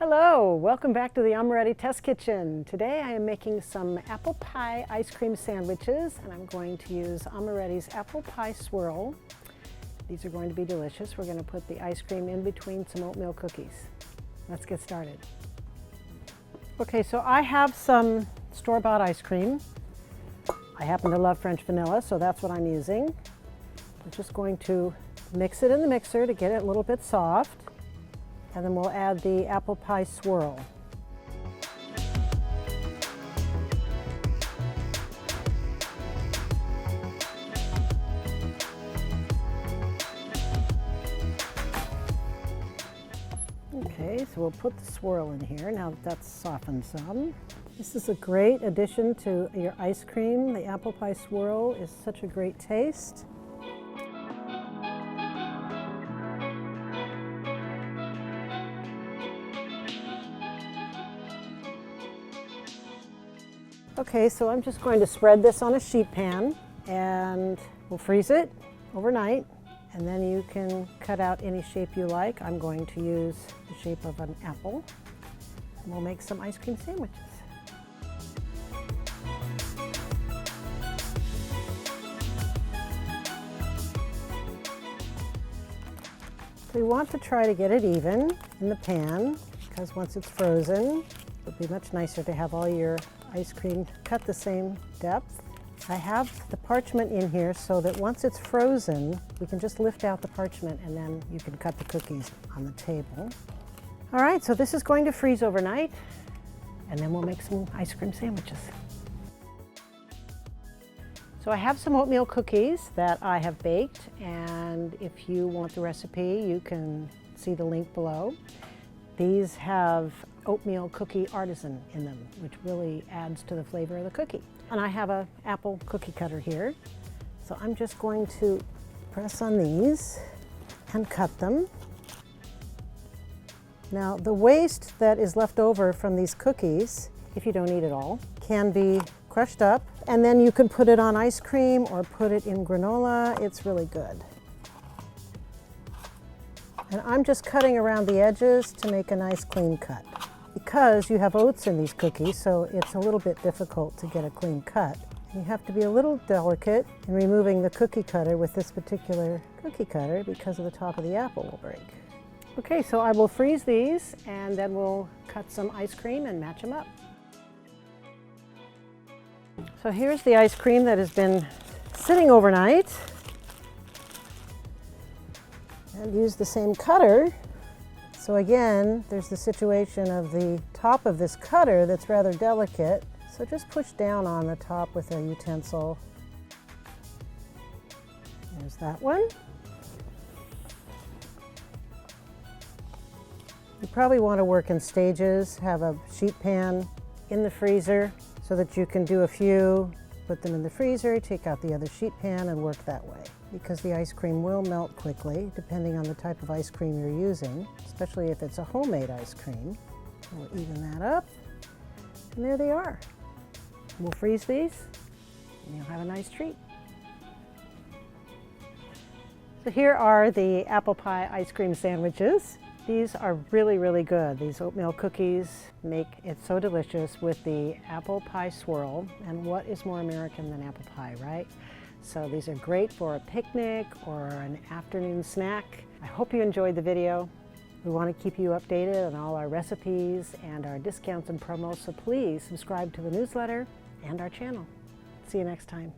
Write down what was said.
Hello, welcome back to the Amoretti Test Kitchen. Today I am making some apple pie ice cream sandwiches, and I'm going to use Amoretti's apple pie swirl. These are going to be delicious. We're going to put the ice cream in between some oatmeal cookies. Let's get started. Okay, so I have some store-bought ice cream. I happen to love French vanilla, so that's what I'm using. I'm just going to mix it in the mixer to get it a little bit soft. And then we'll add the apple pie swirl. Okay, so we'll put the swirl in here now that that's softened some. This is a great addition to your ice cream. The apple pie swirl is such a great taste. Okay, so I'm just going to spread this on a sheet pan and we'll freeze it overnight, and then you can cut out any shape you like. I'm going to use the shape of an apple, and we'll make some ice cream sandwiches. So you want to try to get it even in the pan, because once it's frozen, it'll be much nicer to have all your ice cream cut the same depth. I have the parchment in here so that once it's frozen, we can just lift out the parchment and then you can cut the cookies on the table. All right, so this is going to freeze overnight, and then we'll make some ice cream sandwiches. So I have some oatmeal cookies that I have baked, and if you want the recipe, you can see the link below. These have oatmeal cookie artisan in them, which really adds to the flavor of the cookie. And I have an apple cookie cutter here. So I'm just going to press on these and cut them. Now the waste that is left over from these cookies, if you don't eat it all, can be crushed up, and then you can put it on ice cream or put it in granola. It's really good. And I'm just cutting around the edges to make a nice clean cut. Because you have oats in these cookies, so it's a little bit difficult to get a clean cut. You have to be a little delicate in removing the cookie cutter with this particular cookie cutter, because of the top of the apple will break. Okay, so I will freeze these and then we'll cut some ice cream and match them up. So here's the ice cream that has been sitting overnight. And use the same cutter. So again, there's the situation of the top of this cutter that's rather delicate. So just push down on the top with a utensil. There's that one. You probably want to work in stages. Have a sheet pan in the freezer so that you can do a few, put them in the freezer, take out the other sheet pan and work that way, because the ice cream will melt quickly depending on the type of ice cream you're using, especially if it's a homemade ice cream. We'll even that up, and there they are. We'll freeze these and you'll have a nice treat. So here are the apple pie ice cream sandwiches. These are really, really good. These oatmeal cookies make it so delicious with the apple pie swirl, and what is more American than apple pie, right? So these are great for a picnic or an afternoon snack. I hope you enjoyed the video. We want to keep you updated on all our recipes and our discounts and promos, so please subscribe to the newsletter and our channel. See you next time.